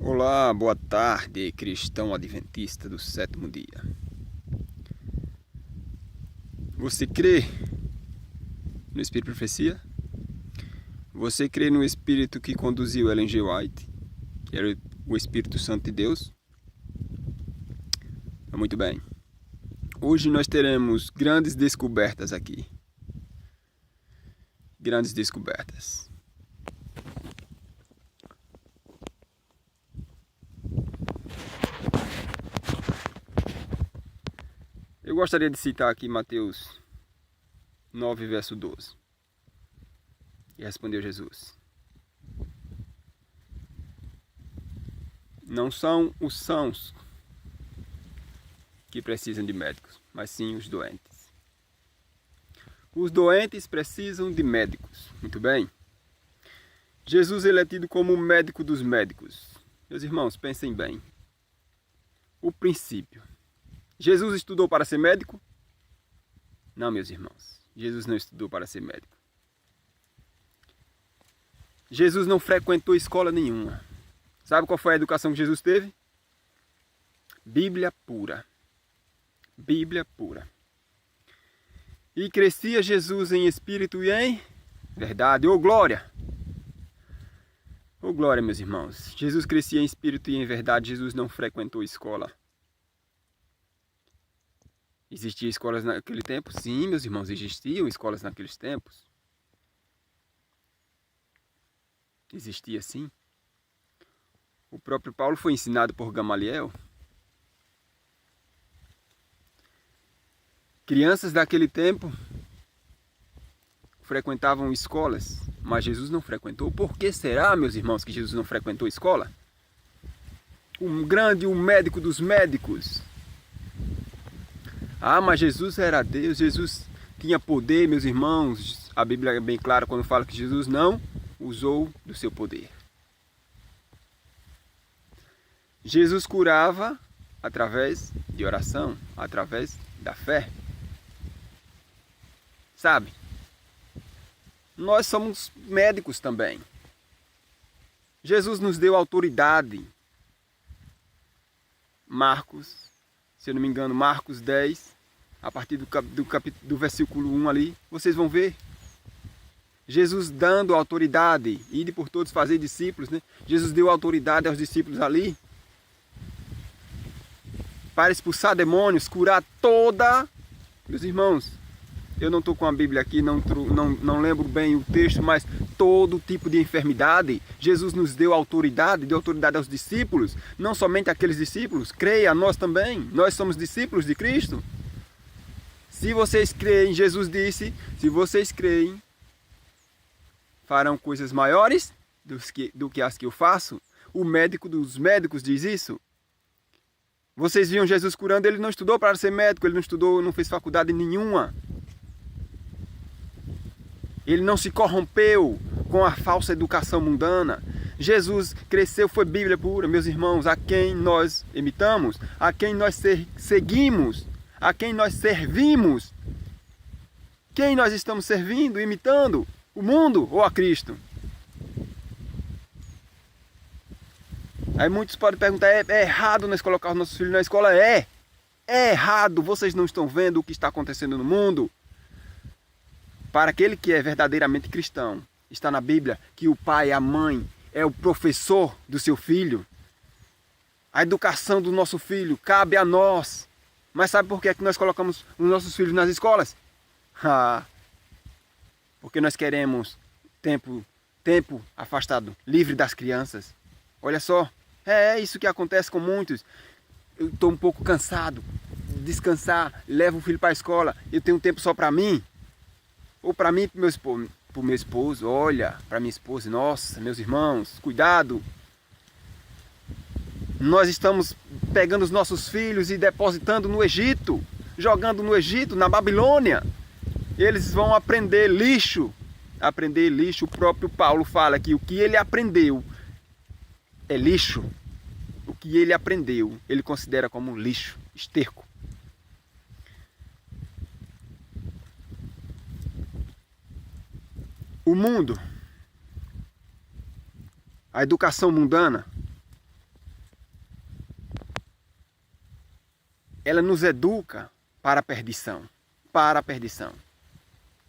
Olá, boa tarde, cristão adventista do sétimo dia. Você crê no Espírito de Profecia? Você crê no Espírito que conduziu Ellen G. White, que era o Espírito Santo de Deus? Muito bem. Hoje nós teremos grandes descobertas aqui. Grandes descobertas. Eu gostaria de citar aqui Mateus 9, verso 12. E respondeu Jesus: não são os sãos que precisam de médicos, mas sim os doentes. Os doentes precisam de médicos. Muito bem. Jesus ele é tido como o médico dos médicos. Meus irmãos, pensem bem. O princípio. Jesus estudou para ser médico? Não, meus irmãos. Jesus não estudou para ser médico. Jesus não frequentou escola nenhuma. Sabe qual foi a educação que Jesus teve? Bíblia pura. Bíblia pura. E crescia Jesus em espírito e em verdade. Ô glória! Ô glória, meus irmãos. Jesus crescia em espírito e em verdade. Jesus não frequentou escola. Existiam escolas naquele tempo? Sim, meus irmãos, existiam escolas naqueles tempos. Existia sim. O próprio Paulo foi ensinado por Gamaliel. Crianças daquele tempo frequentavam escolas, mas Jesus não frequentou. Por que será, meus irmãos, que Jesus não frequentou escola? O médico dos médicos. Ah, mas Jesus era Deus, Jesus tinha poder, meus irmãos. A Bíblia é bem clara quando fala que Jesus não usou do seu poder. Jesus curava através de oração, através da fé. Sabe? Nós somos médicos também. Jesus nos deu autoridade. Marcos, se eu não me engano, Marcos 10, a partir do versículo 1 ali, vocês vão ver. Jesus dando autoridade, ide por todos fazer discípulos, né? Jesus deu autoridade aos discípulos ali para expulsar demônios, curar toda... Meus irmãos, eu não estou com a Bíblia aqui, não lembro bem o texto, mas todo tipo de enfermidade, Jesus nos deu autoridade aos discípulos, não somente aqueles discípulos, creia, nós também, nós somos discípulos de Cristo. Se vocês creem, Jesus disse, se vocês creem, farão coisas maiores do que as que eu faço. O médico dos médicos diz isso. Vocês viam Jesus curando, ele não estudou para ser médico, ele não estudou, não fez faculdade nenhuma. Ele não se corrompeu com a falsa educação mundana. Jesus cresceu, foi Bíblia pura, meus irmãos, a quem nós imitamos, a quem nós seguimos, a quem nós servimos. Quem nós estamos servindo, imitando? O mundo ou a Cristo? Aí muitos podem perguntar, é errado nós colocar os nossos filhos na escola? É errado, vocês não estão vendo o que está acontecendo no mundo? Para aquele que é verdadeiramente cristão, está na Bíblia que o pai, a mãe, é o professor do seu filho. A educação do nosso filho cabe a nós. Mas sabe por que é que nós colocamos os nossos filhos nas escolas? Porque nós queremos tempo afastado, livre das crianças. Olha só, é isso que acontece com muitos. Eu estou um pouco cansado, descansar, levo o filho para a escola, eu tenho tempo só para mim. Ou para mim, para o meu esposo, olha, para minha esposa, nossa, meus irmãos, cuidado. Nós estamos pegando os nossos filhos e depositando no Egito, jogando no Egito, na Babilônia. Eles vão aprender lixo. Aprender lixo, o próprio Paulo fala que o que ele aprendeu é lixo. O que ele aprendeu, ele considera como lixo, esterco. O mundo, a educação mundana, ela nos educa para a perdição. Para a perdição.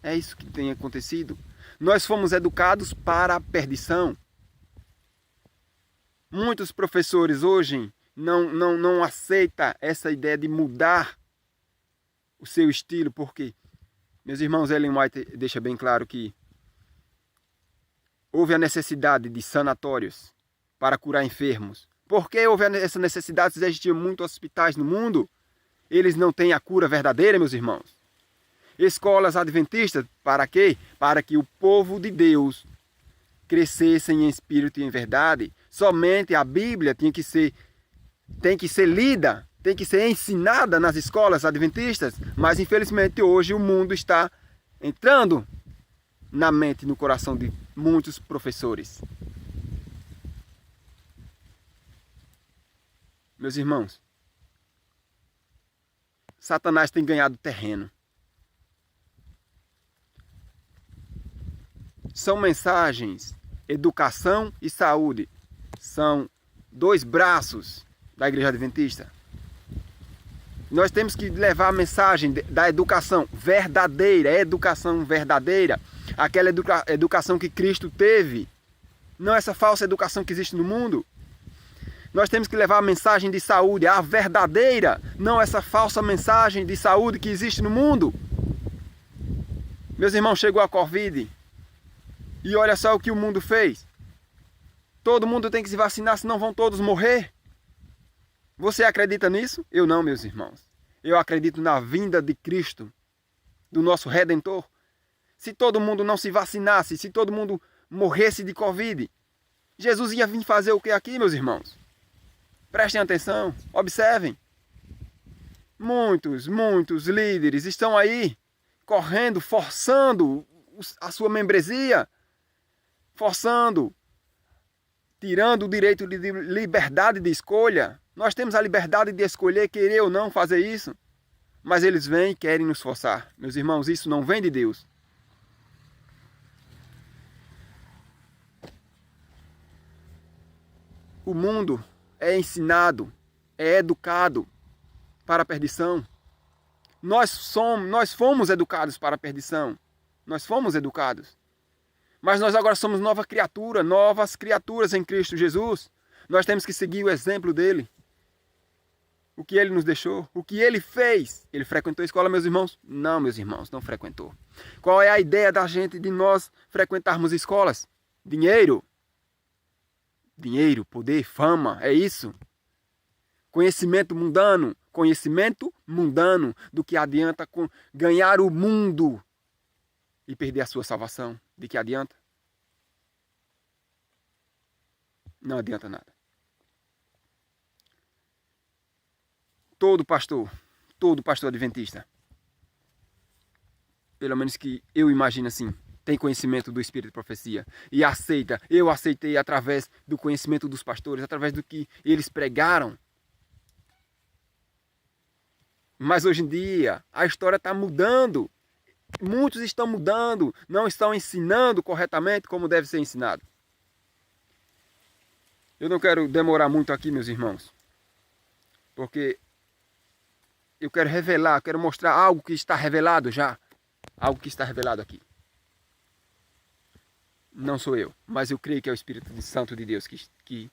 É isso que tem acontecido. Nós fomos educados para a perdição. Muitos professores hoje não aceitam essa ideia de mudar o seu estilo, porque, meus irmãos, Ellen White deixa bem claro que houve a necessidade de sanatórios para curar enfermos. Por que houve essa necessidade? Se existiam muitos hospitais no mundo, eles não têm a cura verdadeira, meus irmãos. Escolas adventistas, para quê? Para que o povo de Deus crescesse em espírito e em verdade. Somente a Bíblia tem que ser lida, tem que ser ensinada nas escolas adventistas, mas infelizmente hoje o mundo está entrando na mente e no coração de muitos professores. Meus irmãos, Satanás tem ganhado terreno. São mensagens, educação e saúde. São dois braços da Igreja Adventista. Nós temos que levar a mensagem da educação verdadeira, aquela educação que Cristo teve, não essa falsa educação que existe no mundo. Nós temos que levar a mensagem de saúde, a verdadeira, não essa falsa mensagem de saúde que existe no mundo. Meus irmãos, chegou a Covid e olha só o que o mundo fez. Todo mundo tem que se vacinar, senão vão todos morrer. Você acredita nisso? Eu não, meus irmãos. Eu acredito na vinda de Cristo, do nosso Redentor. Se todo mundo não se vacinasse, se todo mundo morresse de Covid, Jesus ia vir fazer o que aqui, meus irmãos? Prestem atenção, observem. Muitos líderes estão aí correndo, forçando a sua membresia, forçando, tirando o direito de liberdade de escolha. Nós temos a liberdade de escolher, querer ou não fazer isso, mas eles vêm e querem nos forçar. Meus irmãos, isso não vem de Deus. O mundo é ensinado, é educado para a perdição. Nós fomos educados para a perdição. Nós fomos educados. Mas nós agora somos novas criaturas em Cristo Jesus. Nós temos que seguir o exemplo dele. O que ele nos deixou, o que ele fez. Ele frequentou a escola, meus irmãos? Não, meus irmãos, não frequentou. Qual é a ideia da gente de nós frequentarmos escolas? Dinheiro. Dinheiro, poder, fama, é isso. Conhecimento mundano. Do que adianta ganhar o mundo e perder a sua salvação. De que adianta? Não adianta nada. Todo pastor adventista, pelo menos que eu imagino assim, tem conhecimento do Espírito de Profecia e aceita. Eu aceitei através do conhecimento dos pastores, através do que eles pregaram. Mas hoje em dia a história está mudando. Muitos estão mudando, não estão ensinando corretamente como deve ser ensinado. Eu não quero demorar muito aqui, meus irmãos, porque eu quero revelar, quero mostrar algo que está revelado já. Algo que está revelado aqui. Não sou eu, mas eu creio que é o Espírito Santo de Deus que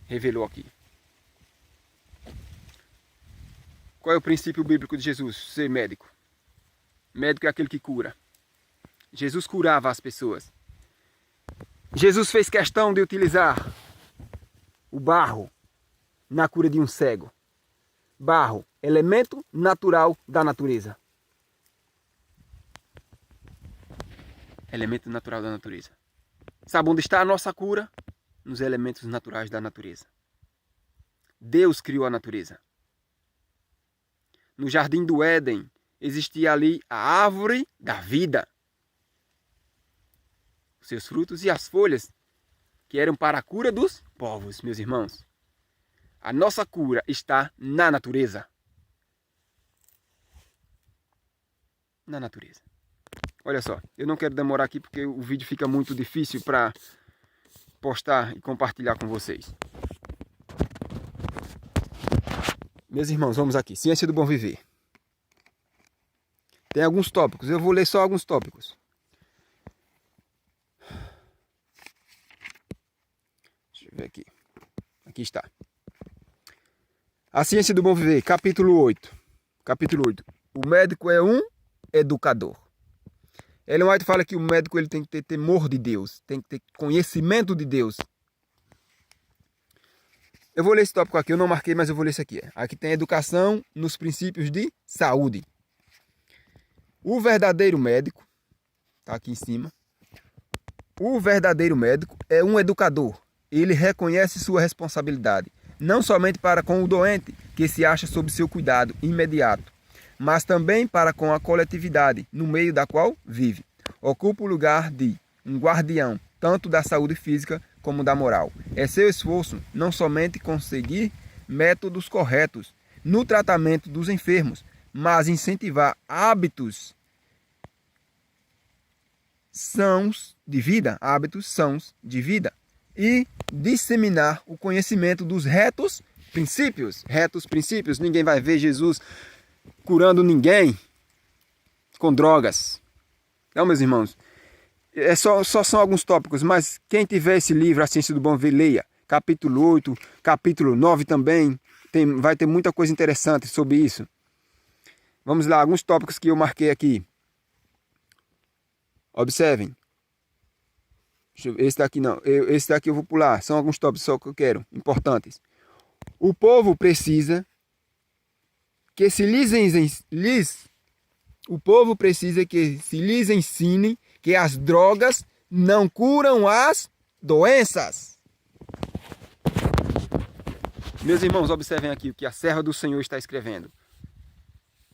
revelou aqui. Qual é o princípio bíblico de Jesus? Ser médico. Médico é aquele que cura. Jesus curava as pessoas. Jesus fez questão de utilizar o barro na cura de um cego. Barro, elemento natural da natureza. Elemento natural da natureza. Sabe onde está a nossa cura? Nos elementos naturais da natureza. Deus criou a natureza. No jardim do Éden, existia ali a árvore da vida. Os seus frutos e as folhas, que eram para a cura dos povos, meus irmãos. A nossa cura está na natureza. Na natureza. Olha só, eu não quero demorar aqui porque o vídeo fica muito difícil para postar e compartilhar com vocês. Meus irmãos, vamos aqui. Ciência do bom viver. Tem alguns tópicos. Eu vou ler só alguns tópicos. Deixa eu ver aqui. Aqui está. A ciência do bom viver, capítulo 8. Capítulo 8. O médico é um educador. Ellen White fala que o médico ele tem que ter temor de Deus, tem que ter conhecimento de Deus. Eu vou ler esse tópico aqui, eu não marquei, mas eu vou ler isso aqui. Aqui tem educação nos princípios de saúde. O verdadeiro médico, está aqui em cima. O verdadeiro médico é um educador. Ele reconhece sua responsabilidade, não somente para com o doente, que se acha sob seu cuidado imediato, mas também para com a coletividade, no meio da qual vive. Ocupa o lugar de um guardião, tanto da saúde física como da moral. É seu esforço não somente conseguir métodos corretos no tratamento dos enfermos, mas incentivar hábitos sãos de vida, e disseminar o conhecimento dos retos princípios. Ninguém vai ver Jesus curando ninguém com drogas. Não, meus irmãos. Só são alguns tópicos, mas quem tiver esse livro, A Ciência do Bom Viver, leia. Capítulo 8, capítulo 9 também. Vai ter muita coisa interessante sobre isso. Vamos lá, alguns tópicos que eu marquei aqui. Observem. Esse daqui não. Esse daqui eu vou pular. São alguns tópicos só que eu quero, importantes. O povo precisa que se lhes ensine que as drogas não curam as doenças. Meus irmãos, observem aqui o que a serva do Senhor está escrevendo.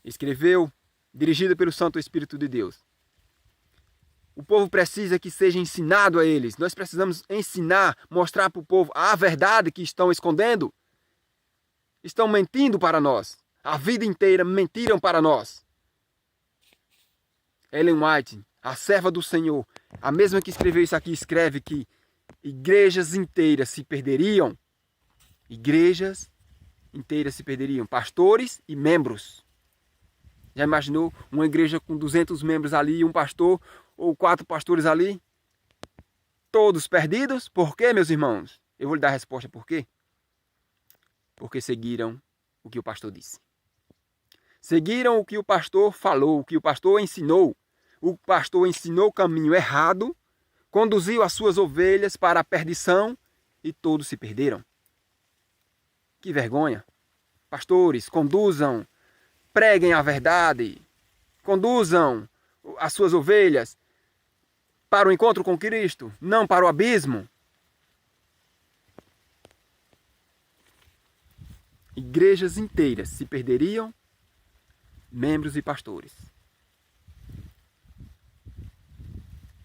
Escreveu, dirigida pelo Santo Espírito de Deus. O povo precisa que seja ensinado a eles. Nós precisamos ensinar, mostrar para o povo a verdade que estão escondendo. Estão mentindo para nós. A vida inteira mentiram para nós. Ellen White, a serva do Senhor, a mesma que escreveu isso aqui, escreve que igrejas inteiras se perderiam. Igrejas inteiras se perderiam. Pastores e membros. Já imaginou uma igreja com 200 membros ali e um pastor ou 4 pastores ali? Todos perdidos? Por quê, meus irmãos? Eu vou lhe dar a resposta por quê. Porque seguiram o que o pastor disse. Seguiram o que o pastor falou, o que o pastor ensinou. O pastor ensinou o caminho errado, conduziu as suas ovelhas para a perdição e todos se perderam. Que vergonha! Pastores, conduzam, preguem a verdade, conduzam as suas ovelhas para o encontro com Cristo, não para o abismo. Igrejas inteiras se perderiam, membros e pastores.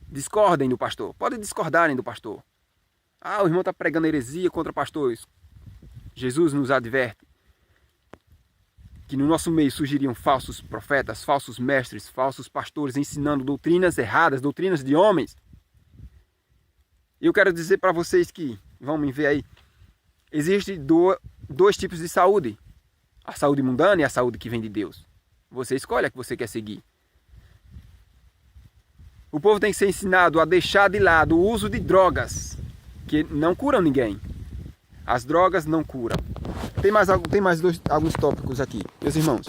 Discordem do pastor. Podem discordarem do pastor. Ah, o irmão está pregando heresia contra pastores. Jesus nos adverte que no nosso meio surgiriam falsos profetas, falsos mestres, falsos pastores ensinando doutrinas erradas, doutrinas de homens. E eu quero dizer para vocês que, vão me ver aí, existem dois tipos de saúde. A saúde mundana e a saúde que vem de Deus. Você escolhe a que você quer seguir. O povo tem que ser ensinado a deixar de lado o uso de drogas, que não curam ninguém. As drogas não curam. Tem mais alguns tópicos aqui, meus irmãos.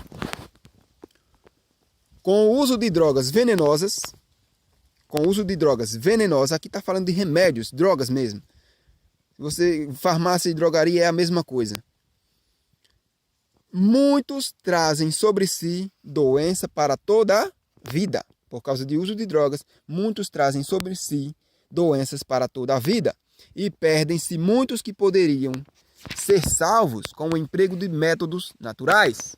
Com o uso de drogas venenosas, aqui está falando de remédios, drogas mesmo. Farmácia e drogaria é a mesma coisa. Muitos trazem sobre si doença para toda a vida. Por causa de uso de drogas, muitos trazem sobre si doenças para toda a vida. E perdem-se muitos que poderiam ser salvos com o emprego de métodos naturais.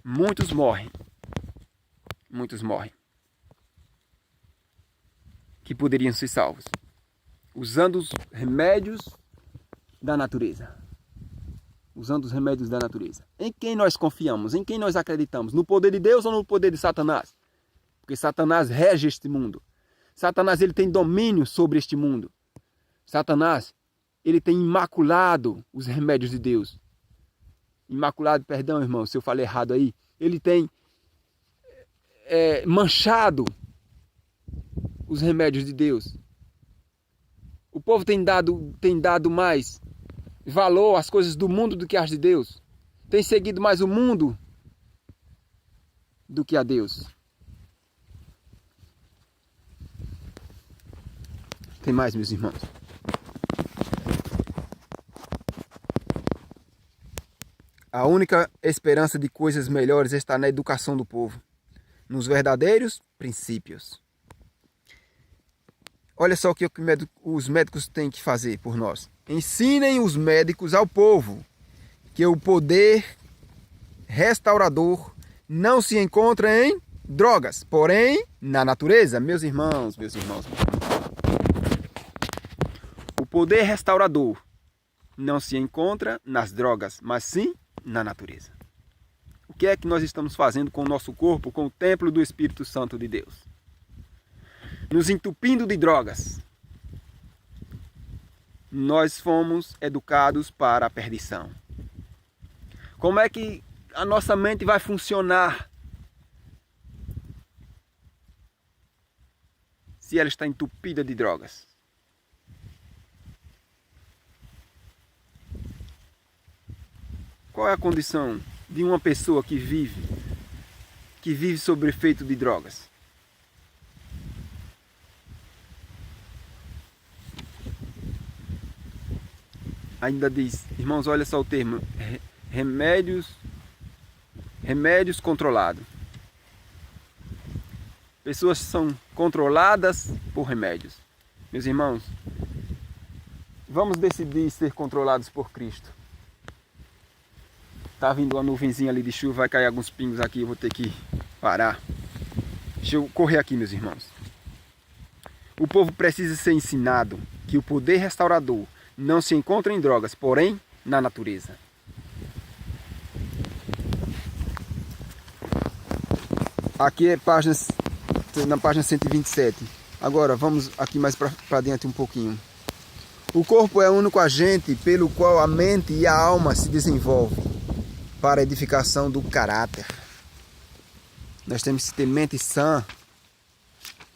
Muitos morrem. Que poderiam ser salvos usando os remédios da natureza. Em quem nós confiamos? Em quem nós acreditamos? No poder de Deus ou no poder de Satanás? Porque Satanás rege este mundo. Satanás ele tem domínio sobre este mundo. Satanás ele tem imaculado os remédios de Deus. imaculado, perdão, irmão, se eu falei errado aí, ele tem manchado os remédios de Deus. O povo tem dado mais valor às coisas do mundo do que às de Deus. Tem seguido mais o mundo do que a Deus. Tem mais, meus irmãos. A única esperança de coisas melhores está na educação do povo, nos verdadeiros princípios. Olha só o que os médicos têm que fazer por nós. Ensinem os médicos ao povo que o poder restaurador não se encontra em drogas, porém na natureza. Meus irmãos. O poder restaurador não se encontra nas drogas, mas sim na natureza. O que é que nós estamos fazendo com o nosso corpo, com o templo do Espírito Santo de Deus? Nos entupindo de drogas. Nós fomos educados para a perdição. Como é que a nossa mente vai funcionar se ela está entupida de drogas? Qual é a condição de uma pessoa que vive sob efeito de drogas? Ainda diz, irmãos, olha só o termo, remédios controlados. Pessoas são controladas por remédios. Meus irmãos, vamos decidir ser controlados por Cristo. Tá vindo uma nuvenzinha ali de chuva, vai cair alguns pingos aqui, eu vou ter que parar. Deixa eu correr aqui, meus irmãos. O povo precisa ser ensinado que o poder restaurador não se encontra em drogas, porém na natureza. Aqui é na página 127. Agora vamos aqui mais para dentro um pouquinho. O corpo é o único agente pelo qual a mente e a alma se desenvolvem para a edificação do caráter. Nós temos que ter mente sã,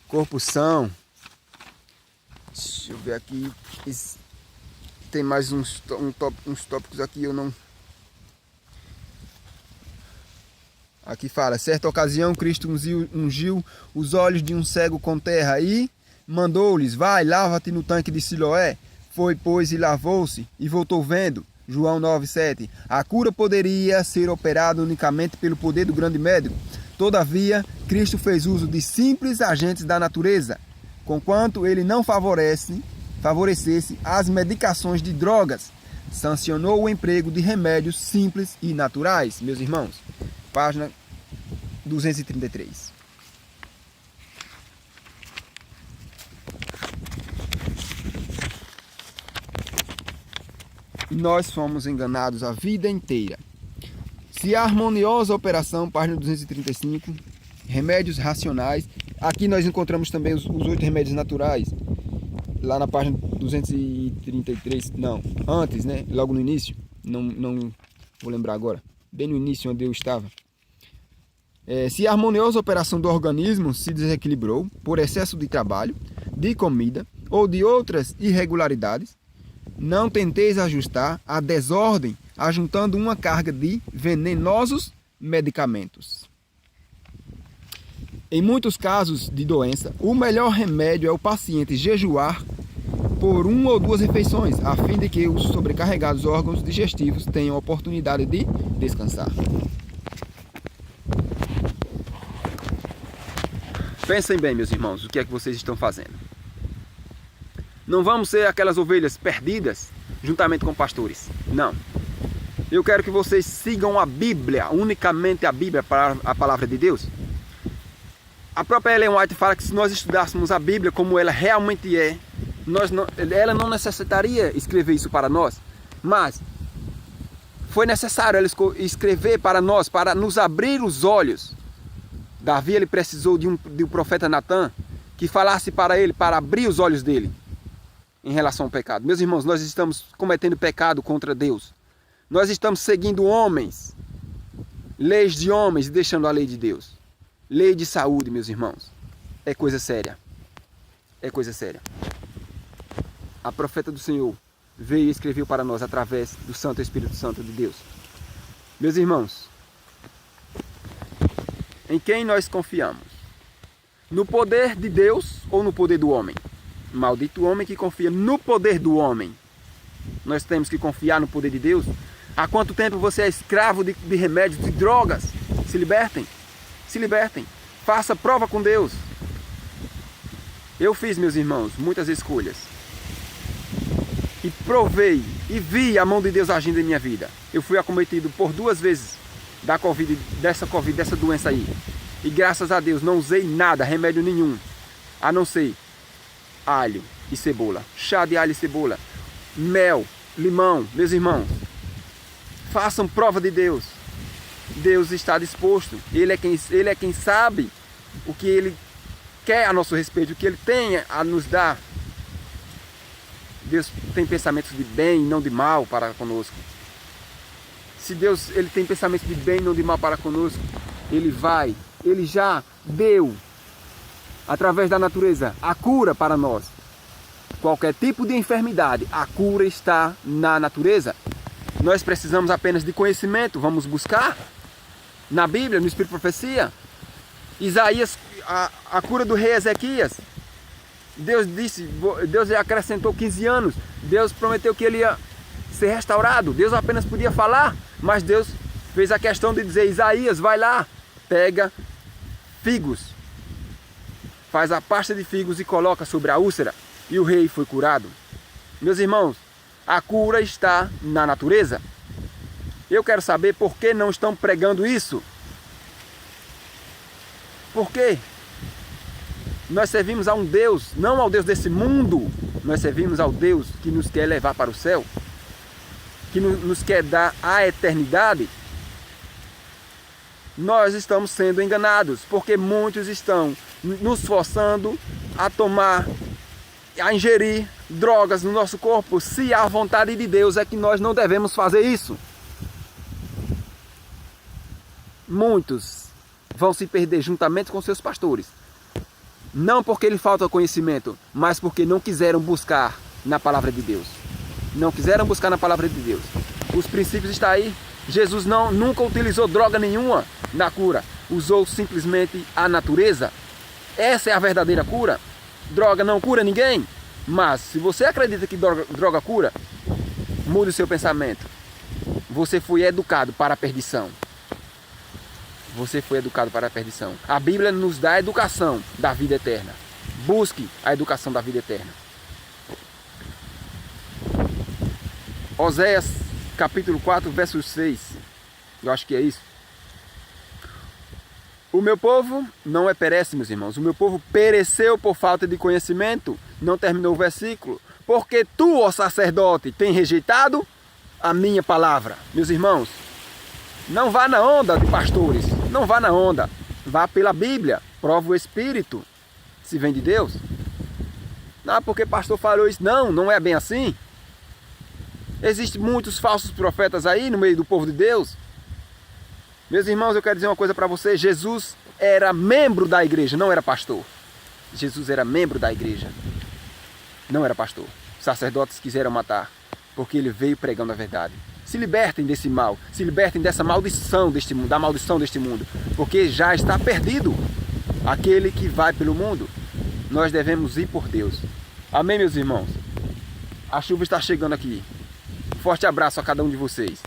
corpo são. Deixa eu ver aqui. Tem mais uns tópicos aqui, eu não... Aqui fala, certa ocasião Cristo ungiu os olhos de um cego com terra e mandou-lhes, vai, lava-te no tanque de Siloé. Foi, pois, e lavou-se e voltou vendo. João 9,7. A cura poderia ser operada unicamente pelo poder do grande médico. Todavia, Cristo fez uso de simples agentes da natureza, conquanto ele não favorecesse as medicações de drogas. Sancionou o emprego de remédios simples e naturais. Meus irmãos, página 233. Nós fomos enganados a vida inteira. Se a harmoniosa operação, página 235, remédios racionais. Aqui nós encontramos também os 8 remédios naturais. Lá na página 233, não, antes, né? Logo no início, não vou lembrar agora, bem no início onde eu estava. Se a harmoniosa operação do organismo se desequilibrou por excesso de trabalho, de comida ou de outras irregularidades, não tenteis ajustar a desordem ajuntando uma carga de venenosos medicamentos. Em muitos casos de doença, o melhor remédio é o paciente jejuar por 1 ou 2 refeições, a fim de que os sobrecarregados órgãos digestivos tenham a oportunidade de descansar. Pensem bem, meus irmãos, o que é que vocês estão fazendo. Não vamos ser aquelas ovelhas perdidas juntamente com pastores. Não. Eu quero que vocês sigam a Bíblia, unicamente a Bíblia, a palavra de Deus. A própria Ellen White fala que se nós estudássemos a Bíblia como ela realmente é, ela não necessitaria escrever isso para nós. Mas foi necessário ela escrever para nós, para nos abrir os olhos. Davi ele precisou de um profeta Natan que falasse para ele, para abrir os olhos dele em relação ao pecado. Meus irmãos, nós estamos cometendo pecado contra Deus. Nós estamos seguindo homens, leis de homens e deixando a lei de Deus. Lei de saúde, meus irmãos. É coisa séria. É coisa séria. A profeta do Senhor veio e escreveu para nós através do Santo Espírito Santo de Deus. Meus irmãos, em quem nós confiamos? No poder de Deus ou no poder do homem? Maldito o homem que confia no poder do homem. Nós temos que confiar no poder de Deus. Há quanto tempo você é escravo de remédios, de drogas? Se libertem. Se libertem. Faça prova com Deus. Eu fiz, meus irmãos, muitas escolhas. E provei e vi a mão de Deus agindo em minha vida. Eu fui acometido por 2 vezes dessa doença aí. E graças a Deus não usei nada, remédio nenhum, a não ser alho e cebola, chá de alho e cebola, mel, limão. Meus irmãos, façam prova de Deus. Deus está disposto. Ele é quem sabe o que Ele quer a nosso respeito, o que Ele tem a nos dar. Deus tem pensamentos de bem e não de mal para conosco. Se Deus ele tem pensamentos de bem e não de mal para conosco, Ele já deu, através da natureza, a cura para nós. Qualquer tipo de enfermidade, a cura está na natureza. Nós precisamos apenas de conhecimento. Vamos buscar na Bíblia, no Espírito de Profecia. Isaías, a cura do rei Ezequias. Deus acrescentou 15 anos. Deus prometeu que ele ia ser restaurado. Deus apenas podia falar, mas Deus fez a questão de dizer: Isaías, vai lá, pega figos, faz a pasta de figos e coloca sobre a úlcera. E o rei foi curado. Meus irmãos, a cura está na natureza. Eu quero saber por que não estão pregando isso. Por quê? Nós servimos a um Deus, não ao Deus desse mundo. Nós servimos ao Deus que nos quer levar para o céu, que nos quer dar a eternidade. Nós estamos sendo enganados, porque muitos estão nos forçando a tomar, a ingerir drogas no nosso corpo, se a vontade de Deus é que nós não devemos fazer isso. Muitos vão se perder juntamente com seus pastores. Não porque lhe falta conhecimento, mas porque não quiseram buscar na palavra de Deus. Não quiseram buscar na palavra de Deus. Os princípios estão aí. Jesus nunca utilizou droga nenhuma na cura. Usou simplesmente a natureza. Essa é a verdadeira cura. Droga não cura ninguém. Mas se você acredita que droga cura, mude o seu pensamento. Você foi educado para a perdição. Você foi educado para a perdição. A Bíblia nos dá a educação da vida eterna. Busque a educação da vida eterna. Oséias capítulo 4, verso 6. Eu acho que é isso. O meu povo não perece, meus irmãos. O meu povo pereceu por falta de conhecimento. Não terminou o versículo. Porque tu, ó sacerdote, tem rejeitado a minha palavra. Meus irmãos, não vá na onda de pastores. Não vá na onda. Vá pela Bíblia. Prova o Espírito. Se vem de Deus. Não, porque pastor falou isso. Não é bem assim. Existem muitos falsos profetas aí no meio do povo de Deus. Meus irmãos, eu quero dizer uma coisa para vocês. Jesus era membro da igreja, não era pastor. Jesus era membro da igreja, não era pastor. Os sacerdotes quiseram matar, porque ele veio pregando a verdade. Se libertem desse mal, se libertem dessa maldição deste mundo, da maldição deste mundo, porque já está perdido aquele que vai pelo mundo. Nós devemos ir por Deus. Amém, meus irmãos? A chuva está chegando aqui. Forte abraço a cada um de vocês.